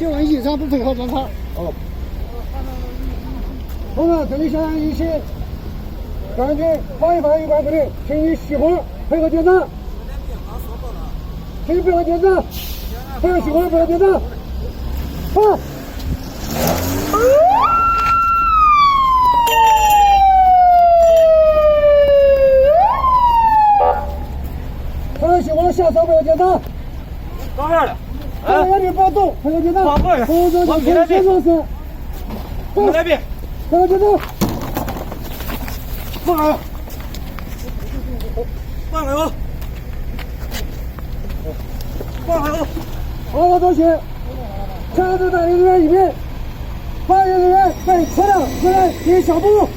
写完一张不配合检查。哦。同志，这里现在一起根据法律法有关规定，请你熄火配合检查。请配合检查，不要熄火，不要检查。好。不要熄火，下手不要检查。到这儿了。原地保动，配合检查。往这边。往这边。往这边。配合检查。放开。放开我。放开我。好好道歉。强制带领人员一边，法院人员被车辆进行小步。